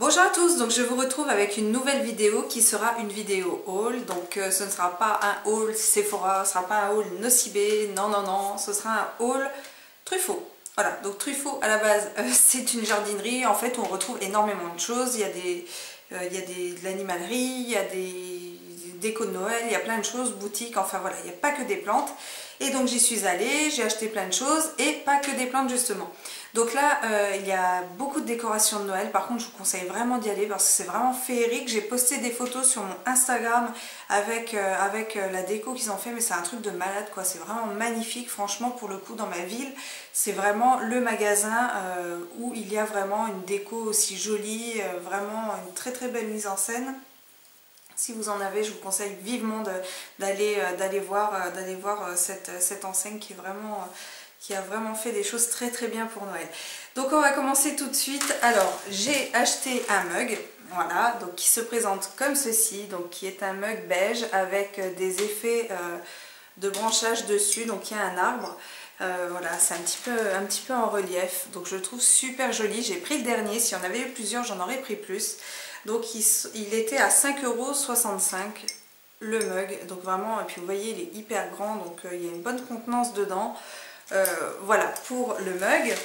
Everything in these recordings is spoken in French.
Bonjour à tous, donc je vous retrouve avec une nouvelle vidéo qui sera une vidéo haul. Donc ce ne sera pas un haul Sephora, ce ne sera pas un haul Nocibé, non, ce sera un haul Truffaut. Voilà, donc Truffaut à la base c'est une jardinerie, en fait on retrouve énormément de choses, il y a de l'animalerie, il y a des décos de Noël, il y a plein de choses, boutiques, enfin voilà, il n'y a pas que des plantes. Et donc j'y suis allée, j'ai acheté plein de choses et pas que des plantes justement. Donc là il y a beaucoup de décorations de Noël, par contre je vous conseille vraiment d'y aller parce que c'est vraiment féerique. J'ai posté des photos sur mon Instagram avec la déco qu'ils ont fait, mais c'est un truc de malade quoi, c'est vraiment magnifique franchement. Pour le coup dans ma ville c'est vraiment le magasin où il y a vraiment une déco aussi jolie, vraiment une très belle mise en scène. Si vous en avez, je vous conseille vivement d'aller voir cette enseigne qui a vraiment fait des choses très bien pour Noël. Donc on va commencer tout de suite. Alors j'ai acheté un mug, voilà, donc qui se présente comme ceci, donc qui est un mug beige avec des effets de branchage dessus, donc il y a un arbre. Voilà, c'est un petit peu en relief, donc je le trouve super joli. J'ai pris le dernier, s'il y en avait eu plusieurs j'en aurais pris plus. Donc il était à 5,65 € le mug, donc vraiment, et puis vous voyez il est hyper grand, donc il y a une bonne contenance dedans. Voilà pour le mug.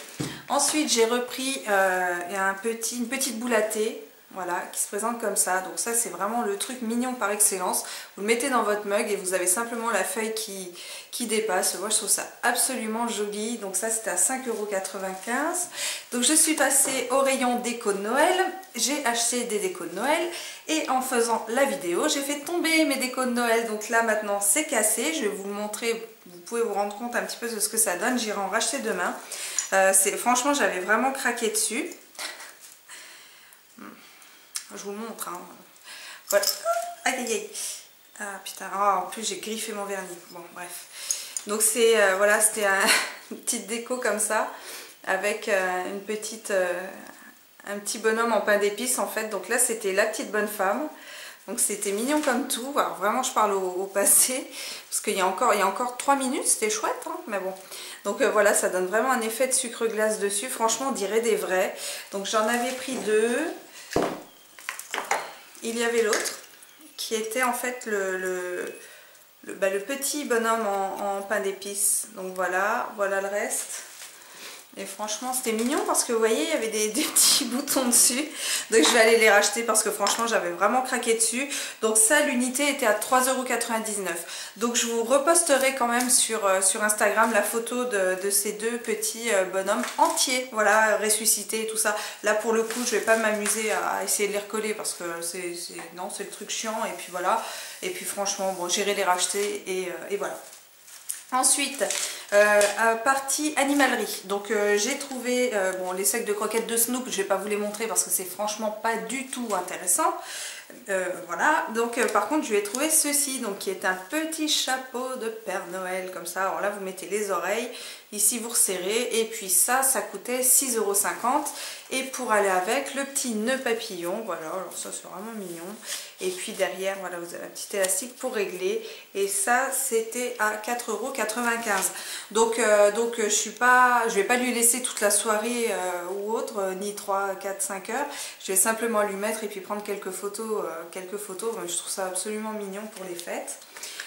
Ensuite j'ai repris une petite boule à thé, voilà, qui se présente comme ça. Donc ça c'est vraiment le truc mignon par excellence. Vous le mettez dans votre mug et vous avez simplement la feuille qui dépasse. Moi je trouve ça absolument joli. Donc ça c'était à 5,95 €. Donc je suis passée au rayon déco de Noël. J'ai acheté des décos de Noël et en faisant la vidéo j'ai fait tomber mes décos de Noël. Donc là maintenant c'est cassé. Je vais vous le montrer. Vous pouvez vous rendre compte un petit peu de ce que ça donne. J'irai en racheter demain. Franchement j'avais vraiment craqué dessus. Je vous montre, hein. Voilà. Aïe. Ah putain, oh, en plus j'ai griffé mon vernis. Bon bref. Donc c'est voilà, c'était une petite déco comme ça avec un petit bonhomme en pain d'épices en fait. Donc là c'était la petite bonne femme. Donc c'était mignon comme tout. Alors vraiment je parle au passé parce qu'il y a encore 3 minutes, c'était chouette, hein, mais bon. Donc voilà, ça donne vraiment un effet de sucre glace dessus. Franchement on dirait des vrais. Donc j'en avais pris 2. Il y avait l'autre qui était en fait le petit bonhomme en pain d'épices. Donc voilà le reste. Et franchement c'était mignon parce que vous voyez il y avait des petits boutons dessus. Donc je vais aller les racheter parce que franchement j'avais vraiment craqué dessus. Donc ça l'unité était à 3,99 €. Donc je vous reposterai quand même sur Instagram la photo de ces deux petits bonhommes entiers. Voilà, ressuscités et tout ça. Là pour le coup je vais pas m'amuser à essayer de les recoller parce que c'est le truc chiant. Et puis voilà. Et puis franchement bon, j'irai les racheter et voilà. Ensuite, partie animalerie. Donc j'ai trouvé bon, les sacs de croquettes de Snoop. Je vais pas vous les montrer parce que c'est franchement pas du tout intéressant. Voilà, donc par contre je vais trouver ceci, donc qui est un petit chapeau de Père Noël comme ça. Alors là vous mettez les oreilles, ici vous resserrez, et puis ça coûtait 6,50 €. Et pour aller avec le petit nœud papillon, voilà, alors ça c'est vraiment mignon. Et puis derrière voilà, vous avez un petit élastique pour régler, et ça c'était à 4,95 €. Donc je vais pas lui laisser toute la soirée ou autre, ni 3, 4, 5 heures. Je vais simplement lui mettre et puis prendre quelques photos. Je trouve ça absolument mignon pour les fêtes.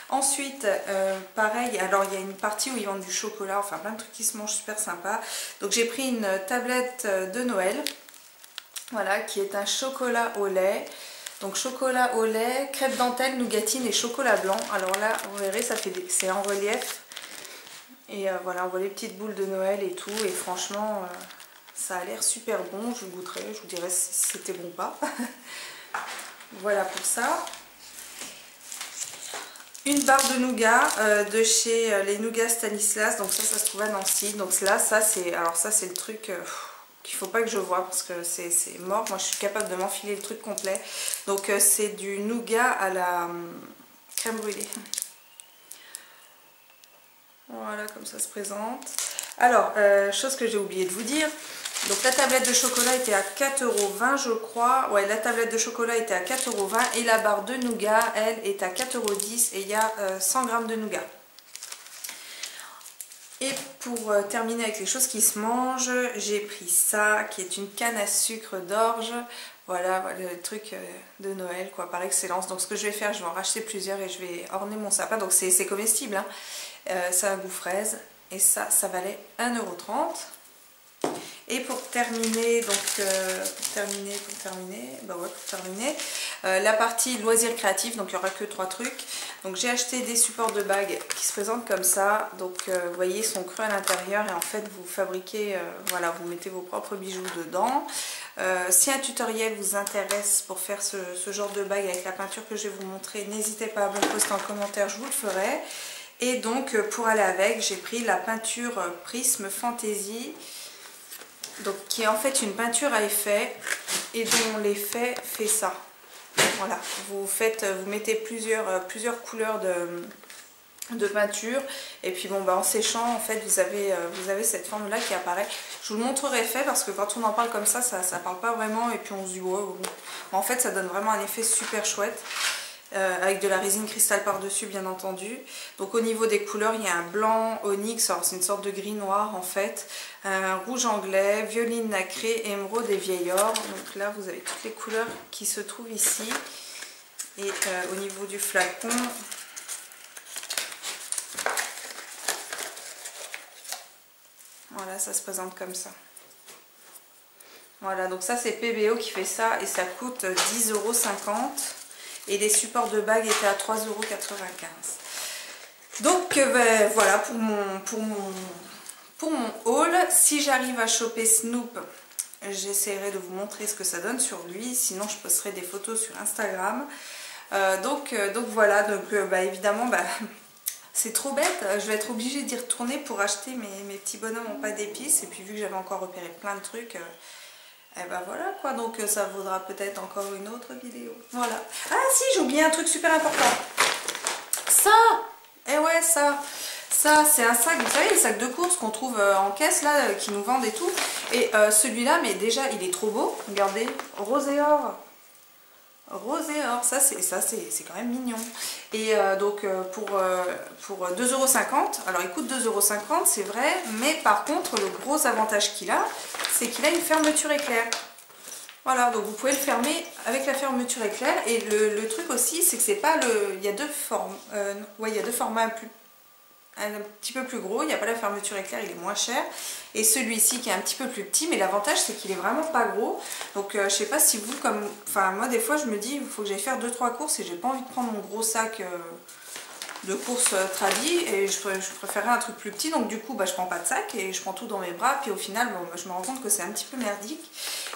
Ensuite, pareil, alors il y a une partie où ils vendent du chocolat, enfin plein de trucs qui se mangent super sympa. Donc j'ai pris une tablette de Noël, voilà, qui est un chocolat au lait. Donc chocolat au lait, crêpe dentelle, nougatine et chocolat blanc. Alors là, vous verrez, c'est en relief. Et voilà, on voit les petites boules de Noël et tout. Et franchement, ça a l'air super bon. Je goûterai, je vous dirai si c'était bon ou pas. Voilà pour ça. Une barre de nougat de chez les Nougats Stanislas. Donc ça se trouve à Nancy. Donc là, ça c'est le truc qu'il faut pas que je voie parce que c'est mort. Moi je suis capable de m'enfiler le truc complet. Donc c'est du nougat à la crème brûlée. Voilà, comme ça se présente. Alors, chose que j'ai oublié de vous dire. Donc la tablette de chocolat était à 4,20 € je crois. Ouais, la tablette de chocolat était à 4,20 € et la barre de nougat, elle, est à 4,10 € et il y a 100 g de nougat. Et pour terminer avec les choses qui se mangent, j'ai pris ça qui est une canne à sucre d'orge. Voilà le truc de Noël quoi, par excellence. Donc ce que je vais faire, je vais en racheter plusieurs et je vais orner mon sapin. Donc c'est comestible, hein. Ça a un goût fraise et ça valait 1,30 €. Et pour terminer, donc la partie loisirs créatifs, donc il n'y aura que 3 trucs. Donc j'ai acheté des supports de bagues qui se présentent comme ça. Donc vous voyez, ils sont creux à l'intérieur et en fait vous fabriquez, voilà, vous mettez vos propres bijoux dedans. Si un tutoriel vous intéresse pour faire ce genre de bague avec la peinture que je vais vous montrer, n'hésitez pas à me le poster en commentaire, je vous le ferai. Et donc pour aller avec, j'ai pris la peinture Prisme Fantasy. Donc qui est en fait une peinture à effet et dont l'effet fait ça. Voilà, vous mettez plusieurs couleurs de peinture et puis bon bah en séchant en fait vous avez cette forme là qui apparaît. Je vous le montrerai fait parce que quand on en parle comme ça parle pas vraiment et puis on se dit wow. En fait ça donne vraiment un effet super chouette. Avec de la résine cristal par dessus bien entendu. Donc au niveau des couleurs il y a un blanc onyx, alors c'est une sorte de gris noir en fait, un rouge anglais, violine nacré, émeraude et vieil or. Donc là vous avez toutes les couleurs qui se trouvent ici. Et au niveau du flacon, voilà, ça se présente comme ça. Voilà, donc ça c'est PBO qui fait ça et ça coûte 10,50 €. Et les supports de bagues étaient à 3,95 €. Donc ben, voilà pour mon haul. Si j'arrive à choper Snoop, j'essaierai de vous montrer ce que ça donne sur lui. Sinon je posterai des photos sur Instagram. Donc voilà, bah, évidemment bah, c'est trop bête. Je vais être obligée d'y retourner pour acheter mes petits bonhommes en pâte d'épices. Et puis vu que j'avais encore repéré plein de trucs... et ben voilà quoi, donc ça vaudra peut-être encore une autre vidéo. Voilà. Ah si, j'ai oublié un truc super important. Ça, et ouais ça c'est un sac, vous savez les sacs de course qu'on trouve en caisse là, qui nous vendent et tout. Et celui-là, mais déjà il est trop beau. Regardez, rose et or. Rose et or, ça c'est quand même mignon. Et donc pour 2,50 €, alors il coûte 2,50 €, c'est vrai, mais par contre le gros avantage qu'il a, c'est qu'il a une fermeture éclair. Voilà, donc vous pouvez le fermer avec la fermeture éclair. Et le truc aussi, c'est que c'est pas le... Il y a deux formes, ouais, il y a deux formats un petit peu plus gros, il n'y a pas la fermeture éclair, il est moins cher. Et celui-ci qui est un petit peu plus petit, mais l'avantage c'est qu'il est vraiment pas gros. Donc je sais pas si vous, comme... Enfin moi des fois je me dis, il faut que j'aille faire 2-3 courses et j'ai pas envie de prendre mon gros sac de course tradi. Et je préférerais un truc plus petit. Donc du coup bah, je prends pas de sac et je prends tout dans mes bras. Puis au final bon, bah, je me rends compte que c'est un petit peu merdique.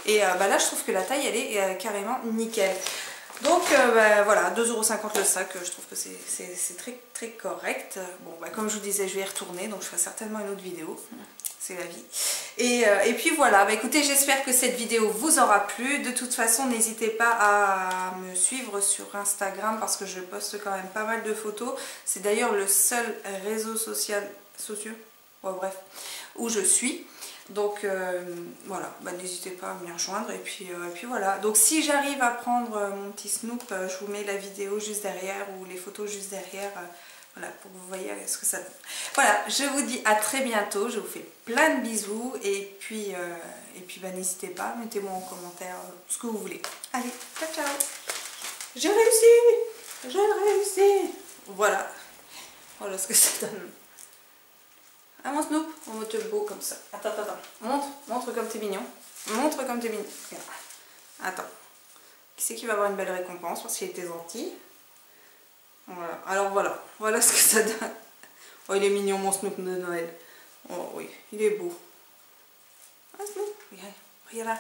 Et bah, là je trouve que la taille elle est carrément nickel. Donc bah, voilà, 2,50 € le sac, je trouve que c'est très correct. Bon bah, comme je vous disais, je vais y retourner, donc je ferai certainement une autre vidéo, c'est la vie. Et puis voilà, bah, écoutez, j'espère que cette vidéo vous aura plu. De toute façon, n'hésitez pas à me suivre sur Instagram parce que je poste quand même pas mal de photos. C'est d'ailleurs le seul réseau social, ouais, bref, où je suis. Donc voilà, bah, n'hésitez pas à me rejoindre et puis voilà. Donc si j'arrive à prendre mon petit Snoop, je vous mets la vidéo juste derrière ou les photos juste derrière, voilà, pour que vous voyez ce que ça donne. Voilà, je vous dis à très bientôt, je vous fais plein de bisous et puis bah, n'hésitez pas, mettez-moi en commentaire ce que vous voulez. Allez, ciao ciao. J'ai réussi. Voilà, voilà ce que ça donne. Ah mon Snoop, on va te beau comme ça. Attends. Montre comme t'es mignon. Montre comme t'es mignon. Attends. Qui c'est qui va avoir une belle récompense parce qu'il était gentil. Voilà. Alors voilà ce que ça donne. Oh il est mignon mon Snoop de Noël. Oh oui, il est beau. Ah Snoop, regarde là. Regarde là.